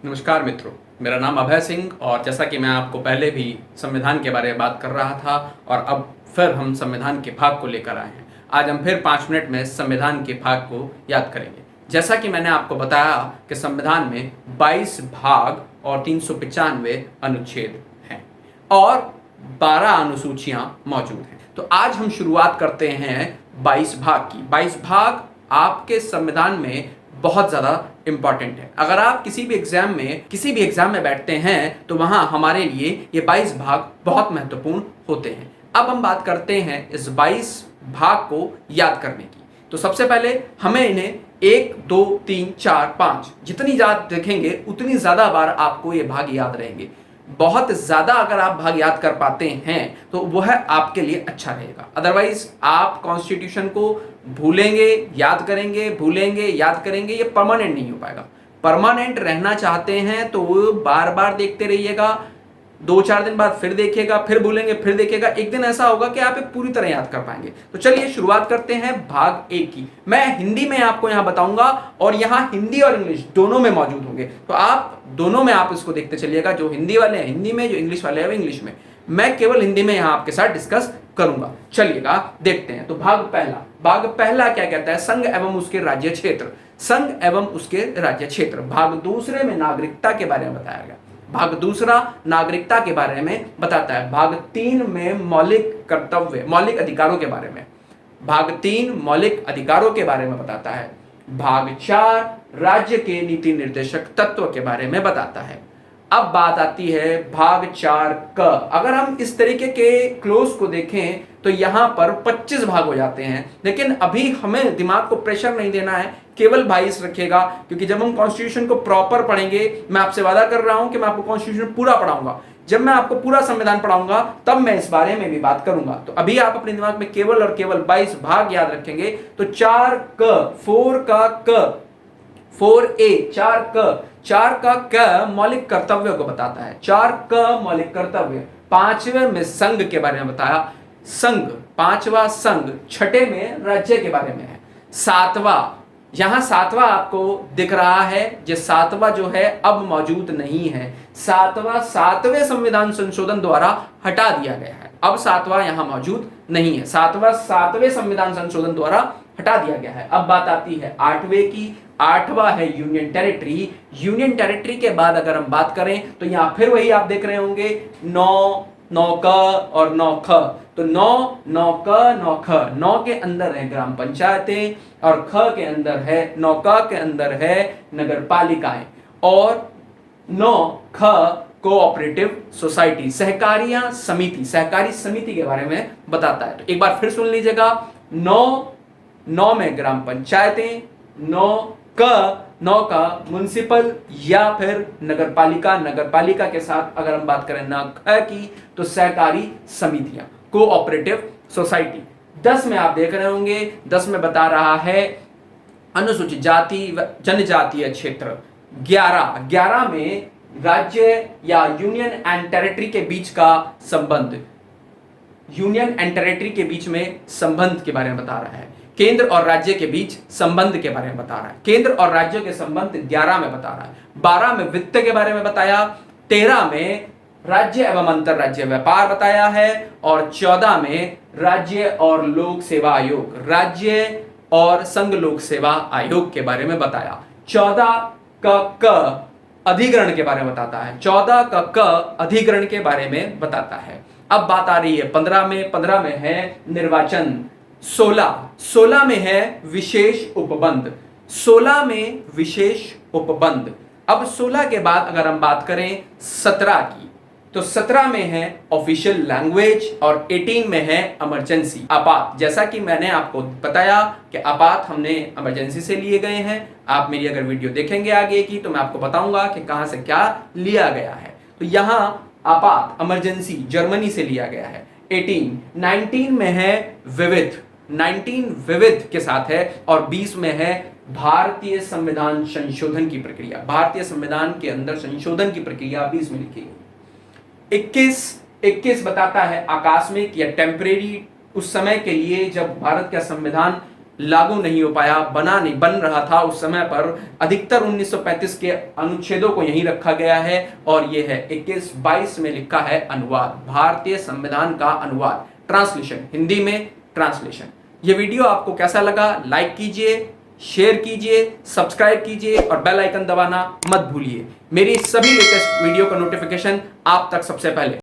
नमस्कार मित्रों, मेरा नाम अभय सिंह और जैसा कि मैं आपको पहले भी संविधान के बारे में बात कर रहा था और अब फिर हम संविधान के भाग को लेकर आए हैं। आज हम फिर 5 मिनट में संविधान के भाग को याद करेंगे। जैसा कि मैंने आपको बताया कि संविधान में 22 भाग और 395 अनुच्छेद हैं और 12 अनुसूचियां मौजूद हैं। तो आज हम शुरुआत करते हैं 22 भाग की। 22 भाग आपके संविधान में बहुत ज़्यादा इंपॉर्टेंट है। अगर आप किसी भी एग्जाम में बैठते हैं तो वहां हमारे लिए ये 22 भाग बहुत महत्वपूर्ण होते हैं। अब हम बात करते हैं इस 22 भाग को याद करने की। तो सबसे पहले हमें इन्हें 1, 2, 3, 4, 5 जितनी याद देखेंगे उतनी ज़्यादा बार आपको ये भाग याद रहेंगे। बहुत ज़्यादा अगर आप भाग याद कर पाते हैं तो वह आपके लिए अच्छा रहेगा। अदरवाइज आप कॉन्स्टिट्यूशन को भूलेंगे, याद करेंगे, भूलेंगे, याद करेंगे, ये परमानेंट नहीं हो पाएगा। परमानेंट रहना चाहते हैं तो बार बार देखते रहिएगा, 2-4 दिन बाद फिर देखिएगा, फिर भूलेंगे, फिर देखिएगा, एक दिन ऐसा होगा कि आप पूरी तरह याद कर पाएंगे। तो चलिए शुरुआत करते हैं भाग 1 की। मैं हिंदी में आपको यहां बताऊंगा और यहां हिंदी और इंग्लिश दोनों में मौजूद होंगे, तो आप दोनों में आप इसको देखते चलिएगा। जो हिंदी वाले हैं हिंदी में, जो इंग्लिश वाले हैं वो इंग्लिश में। मैं केवल हिंदी में यहां आपके साथ डिस्कस करूंगा। चलिएगा देखते हैं। तो भाग पहला क्या कहता है? संघ एवं उसके राज्य क्षेत्र। संघ एवं उसके राज्य क्षेत्र। भाग दूसरे में नागरिकता के बारे में बताया गया। भाग दूसरा नागरिकता के बारे में बताता है। भाग 3 में मौलिक अधिकारों के बारे में। भाग 3 मौलिक अधिकारों के बारे में बताता है। भाग 4 राज्य के नीति निर्देशक तत्व के बारे में बताता है। अब बात आती है भाग 4 क। अगर हम इस तरीके के क्लोज को देखें तो यहां पर 25 भाग हो जाते हैं, लेकिन अभी हमें दिमाग को प्रेशर नहीं देना है, केवल 22 रखिएगा, क्योंकि जब हम कॉन्स्टिट्यूशन को प्रॉपर पढ़ेंगे, मैं आपसे वादा कर रहा हूं कि मैं आपको कॉन्स्टिट्यूशन पूरा पढ़ाऊंगा। जब मैं आपको पूरा संविधान पढ़ाऊंगा तब मैं इस बारे में भी बात करूंगा। तो अभी आप अपने दिमाग में केवल और केवल 22 भाग याद रखेंगे। तो 4 क, 4 का क, 4A, 4 का क मौलिक कर्तव्य को बताता है। 4 क मौलिक कर्तव्य। 5वें में संघ के बारे में बताया, संघ, 5वां संघ। 6ठे में राज्य के बारे में है। 7वां, यहां 7वां आपको दिख रहा है, जो 7वां जो है अब मौजूद नहीं है। 7वें संविधान संशोधन द्वारा हटा दिया गया है। अब 7वां यहां मौजूद नहीं है। 7वें संविधान संशोधन द्वारा हटा दिया गया है। अब बात आती है 8वें की। 8वां है यूनियन टेरिटरी। यूनियन टेरिटरी के बाद अगर हम बात करें तो यहां फिर वही आप देख रहे होंगे 9 क और 9 ख। तो 9 क 9 ख। 9 के अंदर है ग्राम पंचायतें और ख के अंदर है, 9 क के अंदर है नगर पालिकाएं और 9 ख कोऑपरेटिव सोसाइटी, सहकारी समिति के बारे में बताता है। तो एक बार फिर सुन लीजिएगा। 9 में ग्राम पंचायतें, 9 का म्युनिसिपल या फिर नगर पालिका के साथ अगर हम बात करें ना ख की तो सहकारी समितियां, कोऑपरेटिव सोसाइटी। 10 में आप देख रहे होंगे, 10 में बता रहा है अनुसूचित जाति व जनजातीय क्षेत्र। 11 में राज्य या यूनियन एंड टेरिटरी के बीच का संबंध, यूनियन एंड टेरिटरी के बीच में संबंध के बारे में बता रहा है। केंद्र और राज्य के बीच संबंध के बारे में बता रहा है। केंद्र और राज्य के संबंध 11 में बता रहा है। 12 में वित्त के बारे में बताया। 13 में राज्य एवं अंतर राज्य व्यापार बताया है और 14 में राज्य और लोक सेवा आयोग, राज्य और संघ लोक सेवा आयोग के बारे में बताया। 14 का क अधिग्रहण के बारे में बताता है। 14 का क अधिग्रहण के बारे में बताता है। अब बात आ रही है 15 में है निर्वाचन। 16 में है विशेष उपबंध। 16 में विशेष उपबंध। अब 16 के बाद अगर हम बात करें 17 की तो 17 में है ऑफिशियल लैंग्वेज और 18 में है इमरजेंसी, आपात। जैसा कि मैंने आपको बताया कि आपात हमने इमरजेंसी से लिए गए हैं। आप मेरी अगर वीडियो देखेंगे आगे की तो मैं आपको बताऊंगा कि कहां से क्या लिया गया है। तो यहां आपात, इमरजेंसी जर्मनी से लिया गया है। 19 में है विविध, 19 विविध के साथ है और 20 में है भारतीय संविधान संशोधन की प्रक्रिया। भारतीय संविधान के अंदर संशोधन की प्रक्रिया 20 में लिखी गई। 21 बताता है आकस्मिक या टेम्परेरी, उस समय के लिए जब भारत का संविधान लागू नहीं हो पाया, बन रहा था उस समय पर। अधिकतर 1935 के अनुच्छेदों को यहीं रखा गया है और यह है 21-22 में लिखा है अनुवाद, भारतीय संविधान का अनुवाद, ट्रांसलेशन, हिंदी में ट्रांसलेशन। ये वीडियो आपको कैसा लगा? लाइक कीजिए, शेयर कीजिए, सब्सक्राइब कीजिए और बेल आइकन दबाना मत भूलिए। मेरी सभी लेटेस्ट वीडियो का नोटिफिकेशन आप तक सबसे पहले